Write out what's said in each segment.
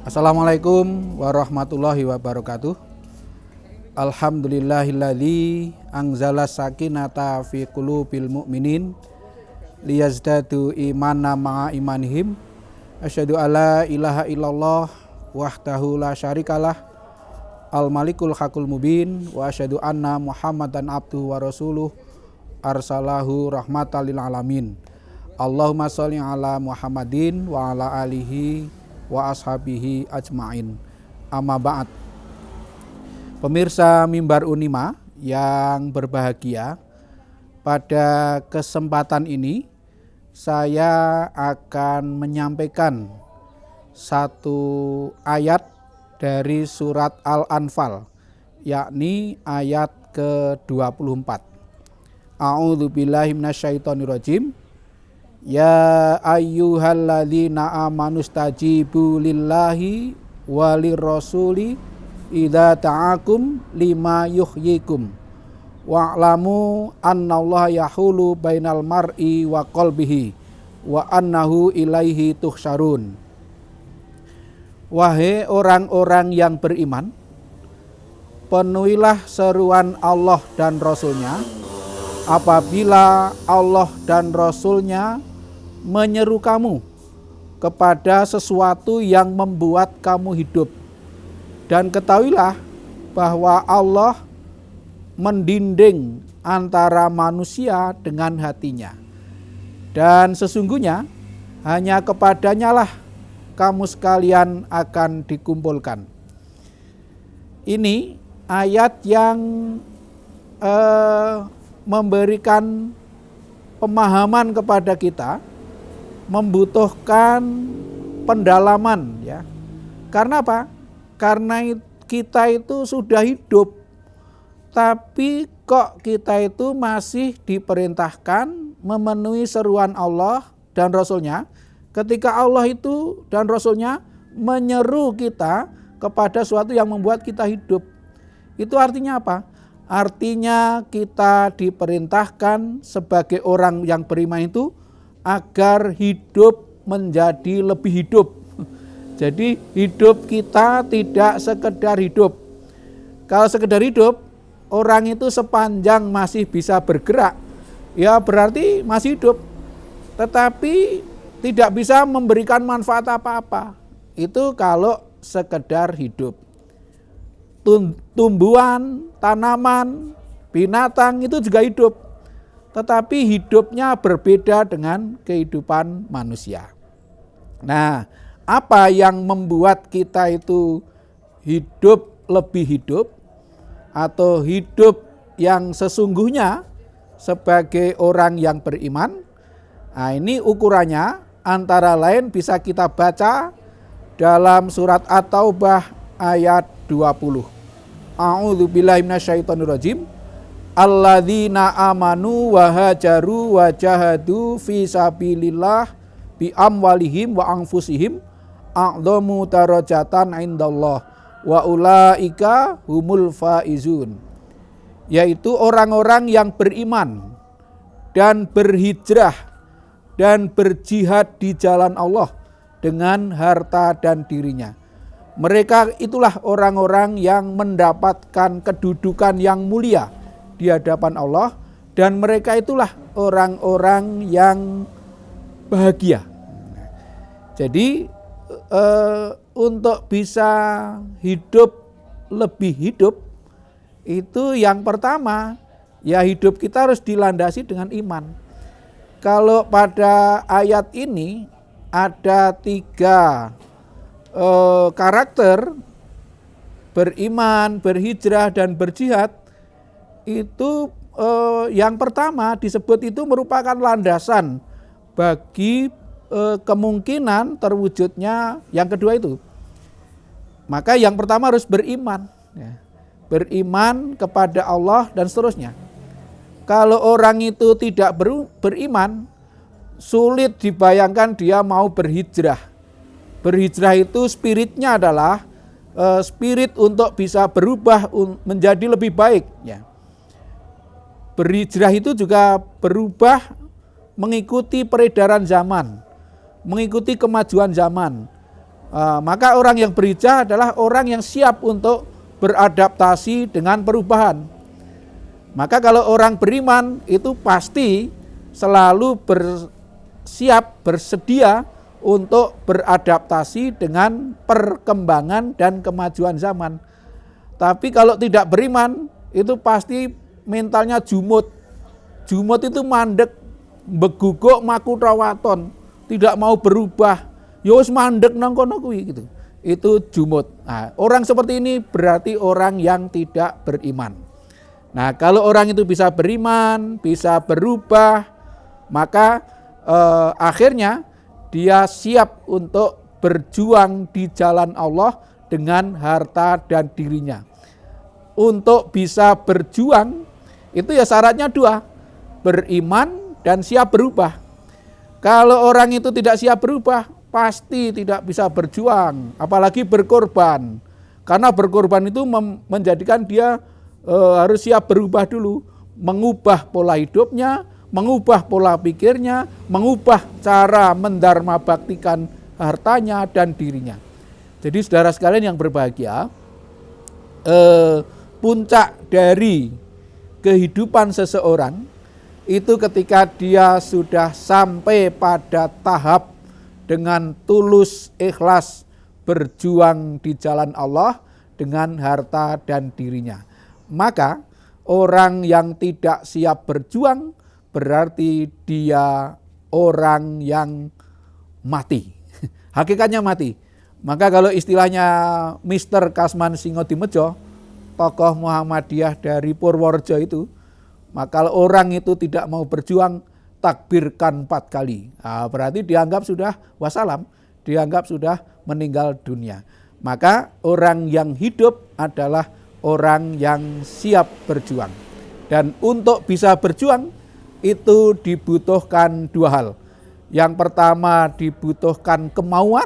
Assalamualaikum warahmatullahi wabarakatuh. Alhamdulillahilladzi anzala sakinata fi qulubil mu'minin liyazdadu imana ma'a imanihim. Asyhadu alla ilaha illallah wahdahu la syarikalah al-malikul haqqul mubin wa asyhadu anna muhammadan abduhu wa rasuluh arsalahu rahmatan lil alamin. Allahumma sholli ala Muhammadin wa ala alihi wa ashabihi ajmain. Amma ba'd. Pemirsa Mimbar Unima yang berbahagia, pada kesempatan ini saya akan menyampaikan satu ayat dari surat Al-Anfal, yakni ayat ke-24. A'udzu billahi minasyaitonir rajim. Ya ayyuhalladzina amanu stajibu lillahi walir rasuli idza ta'akum lima yuhyikum wa'lamu annallaha yahulu bainal mar'i wa qalbihi wa annahu ilaihi tuhsyarun. Wahai orang-orang yang beriman, penuhilah seruan Allah dan Rasul-Nya apabila Allah dan Rasul-Nya menyeru kamu kepada sesuatu yang membuat kamu hidup. Dan ketahuilah bahwa Allah mendinding antara manusia dengan hatinya. Dan sesungguhnya hanya kepadanya lah kamu sekalian akan dikumpulkan. Ini ayat yang memberikan pemahaman kepada kita, membutuhkan pendalaman, ya. Karena apa? Karena kita itu sudah hidup, tapi kok kita itu masih diperintahkan memenuhi seruan Allah dan Rasul-Nya ketika Allah itu dan Rasul-Nya menyeru kita kepada sesuatu yang membuat kita hidup. Itu artinya apa? Artinya kita diperintahkan sebagai orang yang beriman itu agar hidup menjadi lebih hidup. Jadi hidup kita tidak sekedar hidup. Kalau sekedar hidup, orang itu sepanjang masih bisa bergerak, ya berarti masih hidup. Tetapi tidak bisa memberikan manfaat apa-apa. Itu kalau sekedar hidup. Tumbuhan, tanaman, binatang itu juga hidup. Tetapi hidupnya berbeda dengan kehidupan manusia. Nah, apa yang membuat kita itu hidup lebih hidup atau hidup yang sesungguhnya sebagai orang yang beriman? Nah, ini ukurannya antara lain bisa kita baca dalam surat At-Taubah ayat 20. A'udzu billahi minasyaitonir rajim. Alladzina amanu wa hajaru wa jahadu fi sabilillah bi amwalihim wa anfusihim a'dhamu darajatan indallah wa ulaika humul faizun. Yaitu orang-orang yang beriman dan berhijrah dan berjihad di jalan Allah dengan harta dan dirinya. Mereka itulah orang-orang yang mendapatkan kedudukan yang mulia di hadapan Allah, dan mereka itulah orang-orang yang bahagia. Jadi untuk bisa hidup lebih hidup, itu yang pertama ya hidup kita harus dilandasi dengan iman. Kalau pada ayat ini ada 3 karakter, beriman, berhijrah, dan berjihad. Itu yang pertama disebut itu merupakan landasan bagi kemungkinan terwujudnya yang kedua itu. Maka yang pertama harus beriman, ya. Beriman kepada Allah dan seterusnya. Kalau orang itu tidak beriman, sulit dibayangkan dia mau berhijrah. Berhijrah itu spiritnya adalah spirit untuk bisa berubah menjadi lebih baik, ya. Berhijrah itu juga berubah mengikuti peredaran zaman, mengikuti kemajuan zaman. Maka orang yang berhijrah adalah orang yang siap untuk beradaptasi dengan perubahan. Maka kalau orang beriman itu pasti selalu bersiap, bersedia untuk beradaptasi dengan perkembangan dan kemajuan zaman. Tapi kalau tidak beriman itu pasti mentalnya jumut. Jumut itu mandek, beguguk makutawaton, tidak mau berubah. Ya wis mandek nang kono kuwi gitu. Itu jumut. Nah, orang seperti ini berarti orang yang tidak beriman. Nah, kalau orang itu bisa beriman, bisa berubah, maka akhirnya dia siap untuk berjuang di jalan Allah dengan harta dan dirinya. Untuk bisa berjuang itu ya syaratnya dua, beriman dan siap berubah. Kalau orang itu tidak siap berubah, pasti tidak bisa berjuang, apalagi berkorban. Karena berkorban itu menjadikan dia harus siap berubah dulu, mengubah pola hidupnya, mengubah pola pikirnya, mengubah cara mendarma baktikan hartanya dan dirinya. Jadi saudara sekalian yang berbahagia, puncak dari kehidupan seseorang itu ketika dia sudah sampai pada tahap dengan tulus ikhlas berjuang di jalan Allah dengan harta dan dirinya. Maka orang yang tidak siap berjuang berarti dia orang yang mati. Hakikatnya mati. Maka kalau istilahnya Mr. Kasman Singodimejo, tokoh Muhammadiyah dari Purworejo itu, maka kalau orang itu tidak mau berjuang, takbirkan 4 kali. Nah, berarti dianggap sudah wassalam, dianggap sudah meninggal dunia. Maka orang yang hidup adalah orang yang siap berjuang. Dan untuk bisa berjuang itu dibutuhkan 2 hal. Yang pertama dibutuhkan kemauan,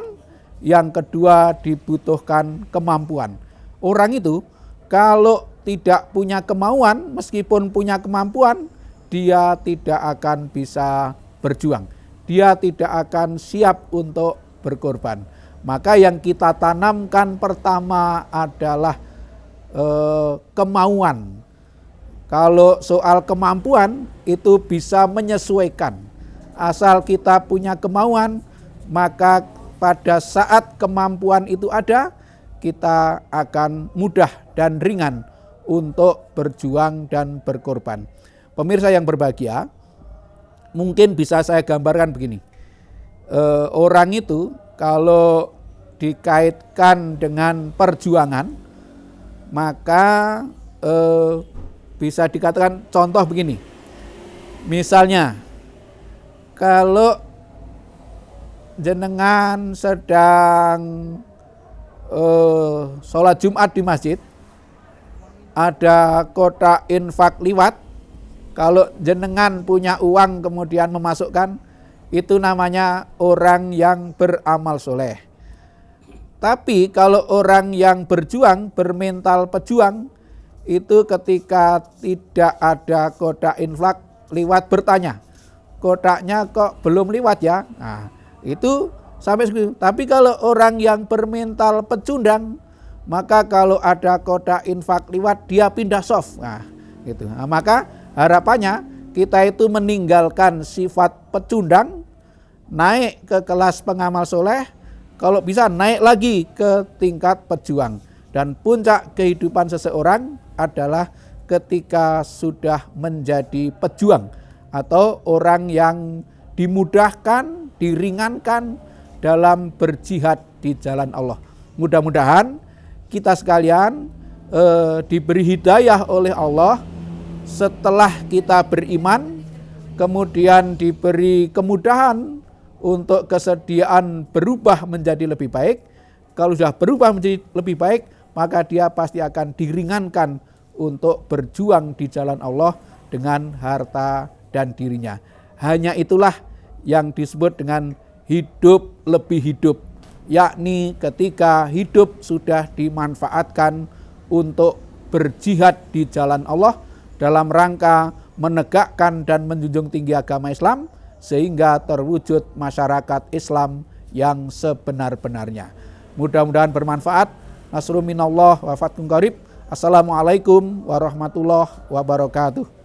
yang kedua dibutuhkan kemampuan. Orang itu kalau tidak punya kemauan, meskipun punya kemampuan, dia tidak akan bisa berjuang. Dia tidak akan siap untuk berkorban. Maka yang kita tanamkan pertama adalah kemauan. Kalau soal kemampuan itu bisa menyesuaikan. Asal kita punya kemauan, maka pada saat kemampuan itu ada, kita akan mudah dan ringan untuk berjuang dan berkorban. Pemirsa yang berbahagia, mungkin bisa saya gambarkan begini. Orang itu kalau dikaitkan dengan perjuangan, maka bisa dikatakan contoh begini. Misalnya, kalau jenengan sedang sholat Jumat di masjid, ada kotak infak liwat, kalau jenengan punya uang kemudian memasukkan, itu namanya orang yang beramal soleh. Tapi kalau orang yang berjuang, bermental pejuang, itu ketika tidak ada kotak infak liwat bertanya, kotaknya kok belum liwat ya? Nah, itu sampai segitu. Tapi kalau orang yang bermental pecundang, maka kalau ada kotak infak liwat, dia pindah soft. Nah, gitu. Nah, maka harapannya kita itu meninggalkan sifat pecundang, naik ke kelas pengamal soleh, kalau bisa naik lagi ke tingkat pejuang. Dan puncak kehidupan seseorang adalah ketika sudah menjadi pejuang atau orang yang dimudahkan, diringankan dalam berjihad di jalan Allah. Mudah-mudahan kita sekalian diberi hidayah oleh Allah setelah kita beriman, kemudian diberi kemudahan untuk kesediaan berubah menjadi lebih baik. Kalau sudah berubah menjadi lebih baik, maka dia pasti akan diringankan untuk berjuang di jalan Allah dengan harta dan dirinya. Hanya itulah yang disebut dengan hidup lebih hidup, yakni ketika hidup sudah dimanfaatkan untuk berjihad di jalan Allah dalam rangka menegakkan dan menjunjung tinggi agama Islam sehingga terwujud masyarakat Islam yang sebenar-benarnya. Mudah-mudahan bermanfaat. Nasrun minallah wa fathun qarib. Assalamualaikum warahmatullahi wabarakatuh.